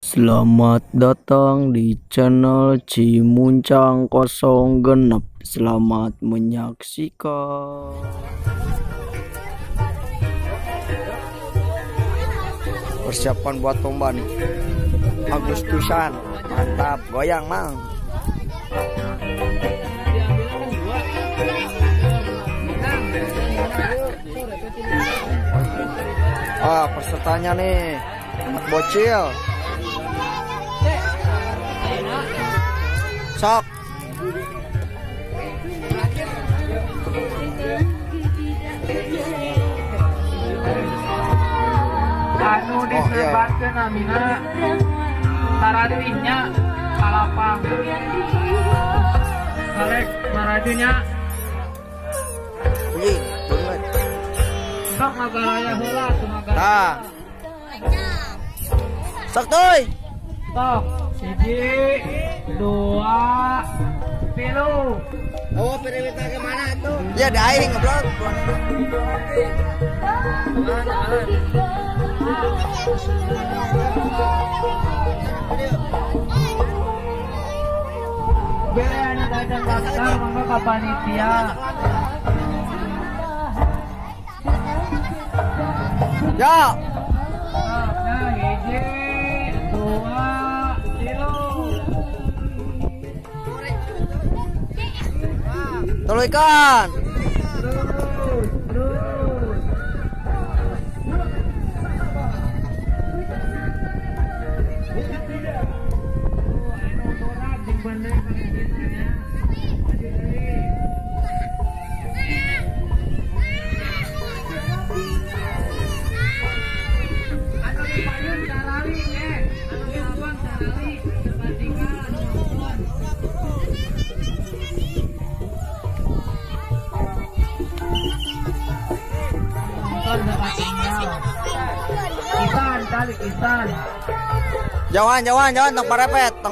Selamat datang di channel Cimuncang 06. Selamat menyaksikan. Persiapan buat lomba nih. Agustusan, mantap, goyang mang. Pesertanya nih, anak bocil. Sok. Anu disebatkeun namina taradihnya kalapang. Kalek marajunya. Anjing, bener. Sok magaraya heula tuh magaraya. Nah. Sok toy. Sok 1 2 3. Oh, periwita kemana tuh? Ya di aing ngeblok. Bere anu dagang daftar mangga ka panitia. Ya. Nah, 1 2 3. Tolo ikan. Terus. Isan. Jauhan, tong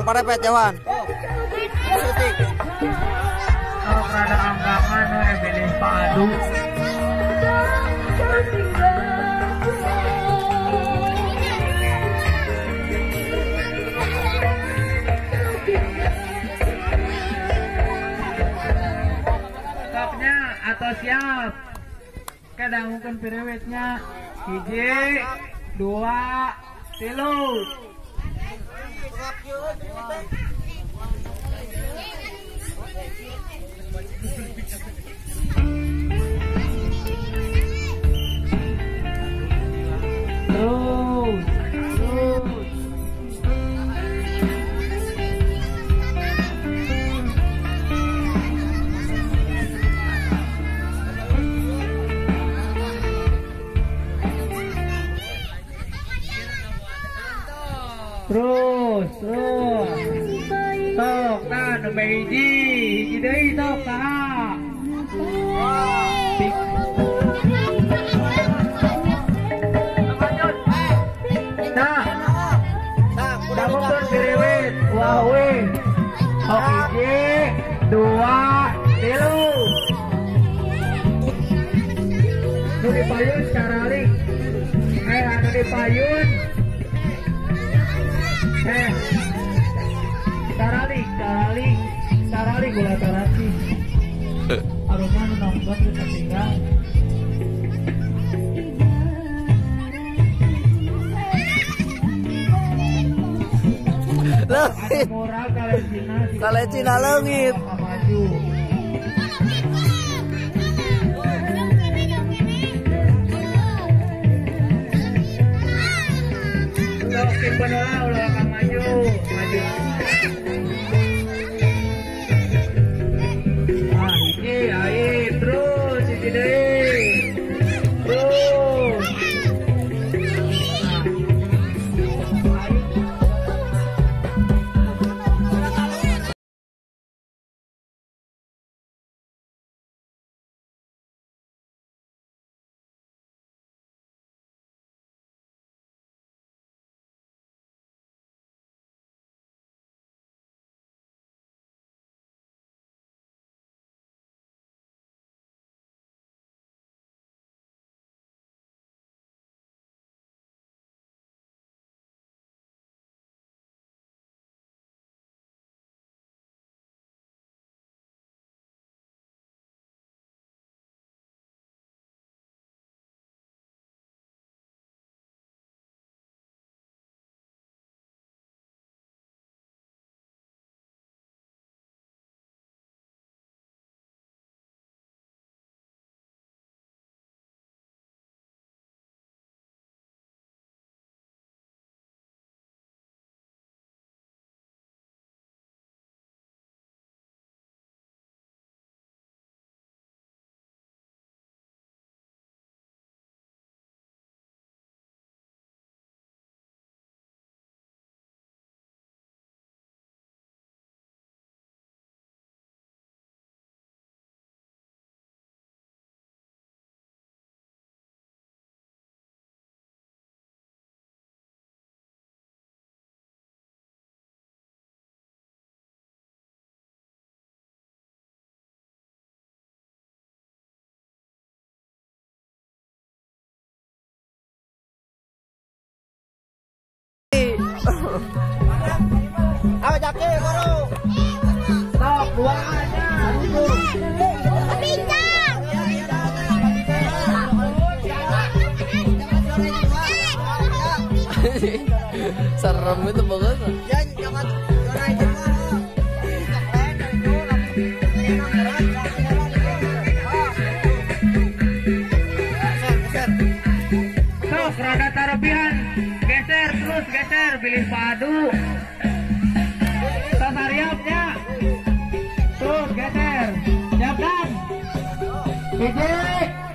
parepet jauhan. Kalau rada anggaman benih padu. Siapnya atau siap? Kadangkan periwetnya 1 2 3. Terus. Tok, nah, nomor hiji deui tok, nah. Nah, dapat direwet, wawe. Tok 1 2 3. Nu dipayun caralik. Anu dipayun. Tarali gula tarasi. Aroma nonton kita tinggal. Leungit. Moral Kalecina leungit. Maju. Oke, benar ulah akan maju. Terus Ayo jaki baru. Sok dua aja. Serem itu banget. Jangan Sok rada tarubihan. Geser terus geser pilih padu. Sasariapnya. Terus geser. Siapkan. 1,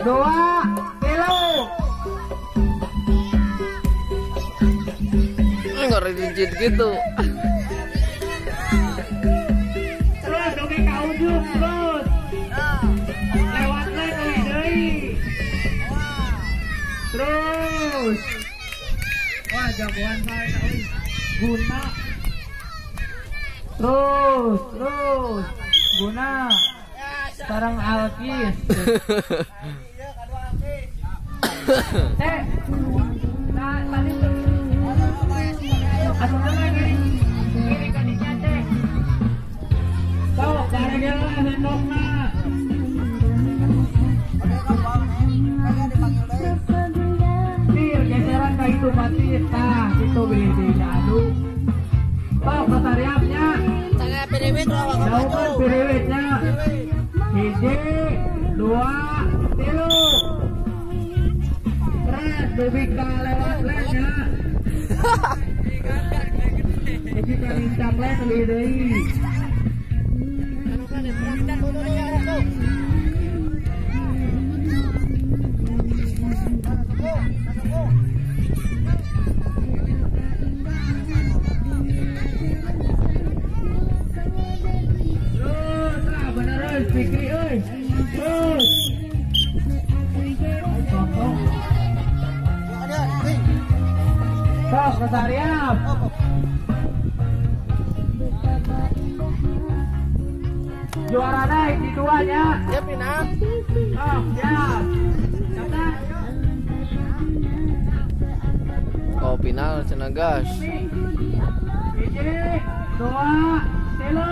2, 3. Enggak rigid gitu. Terus oke ke ujung terus. Lewat lagi deui. Terus. Wah jagoan saya euy. Guna. Terus. Guna. Sarang Alkis. Nah, tadi asup lagi. Kiri kaniknya teh. Kau karena sendokna. Tir geseran ke itu patit. Tah, itu pilih di jadu. Kau kesariapnya. Jauhkan piriwitnya. 1, 2, 3. Berat, bebika lewat lesnya. Bebika lincang les lebih dari. Terus, lah beneran Fikri euy. Terus. Sok kesariap. Juara naik di duanya. Siap Pina. Oh, siap. Catat. Oh final cenah gas. 1, 2, 3.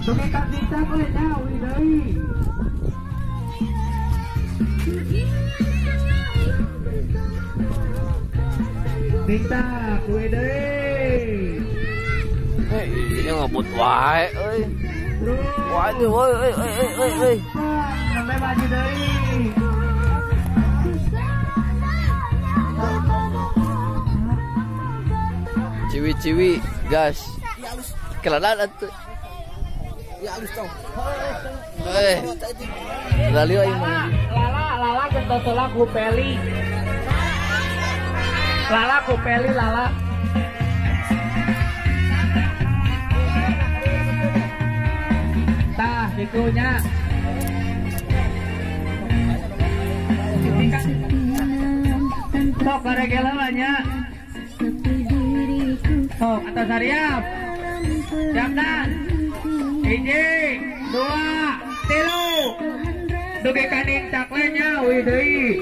Dugi kaki cakle jauh deui. Minta kue deui. Ini ngebut wae euy. Terus. Waduh, euy. Sampai maju deui. Ciwi-ciwi gas. Keladanan tuh. Ya halus tong. Lali aing mah. Lala gentotola ku peli. Lala. Tah, dikunya. Sok karegela banyak. Sok atas hariap. Siapkan. 1, 2, 3. Dugi kaning caklenya wih deui.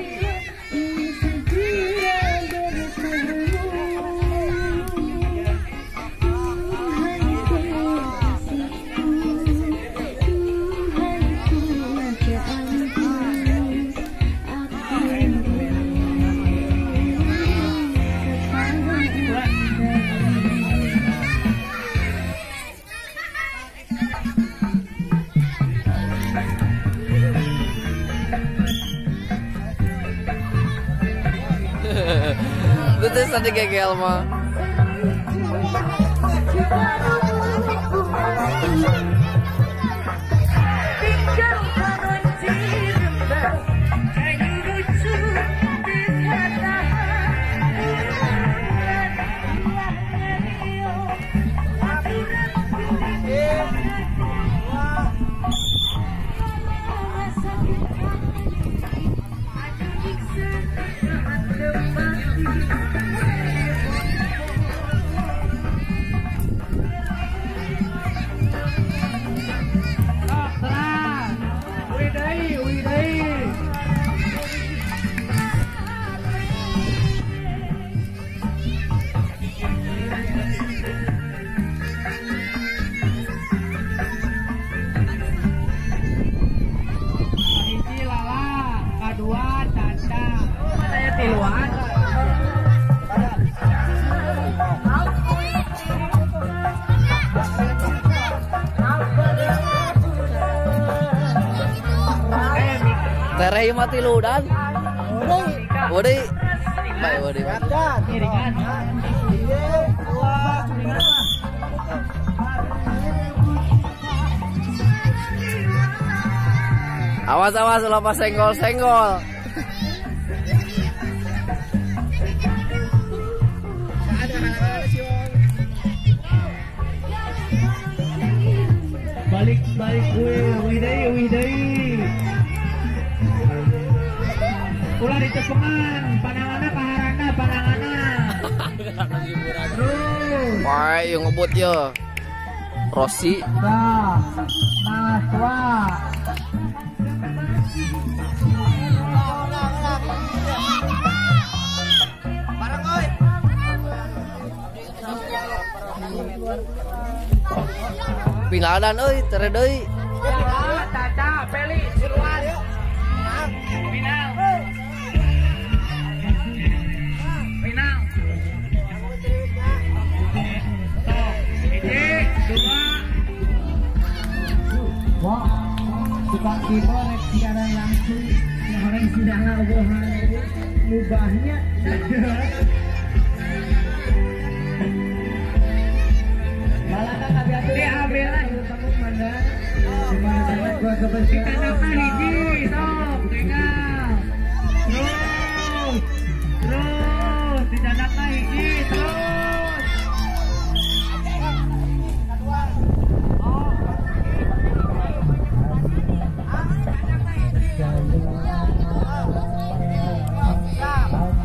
Itu tadi gegel mah. Terakhir mati lu dan. Wodi. Baik Wodi. Dan. Iringan. Awas awas lepas senggol. Balik widai. Ulah dicepengan, panangana. Terus. Wah, yang ngebut ya. Rossi. Dah. Naswa. Barang oi. Pinadan euy, tere deui. Caca, Peli, Siruan. Minang. Wah, tukang keyboard tiada langsung yang orang sudah mubahnya. Malah tak biasa diambil lah kamu mana? Cuma sangat gua kebencian. Kita nak hiji, sok tinggal. Terus, tidak nak hiji, terus.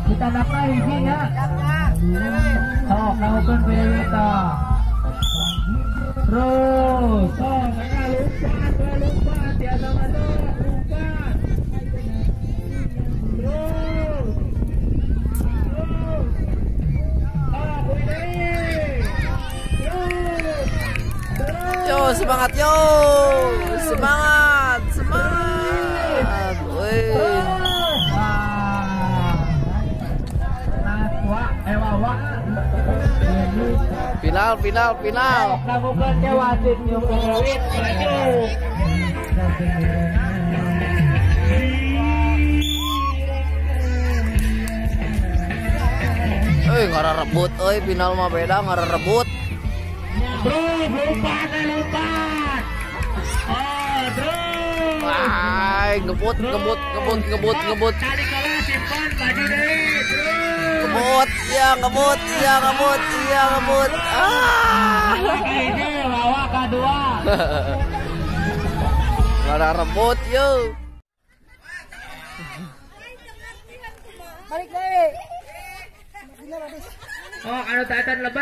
Kita dapat isinya. Oh, kamu pun berita. Terus, oh, jangan lupa, tiada mata, lupa. Terus. Oh, boleh. Terus. Yo, semangat yo. Semangat. Wih. Final. Lakukan wasit yang berwit maju. Ngara rebut, final mah beda, ngara rebut. Bro, lompat. Oh, bro. Wah, ngebut. Tadi kalah simpan baju deh, bro. Ngebut. Ini bawa kedua. Ngara rebut yo. Balik deh. Oh, anu tatan lebat.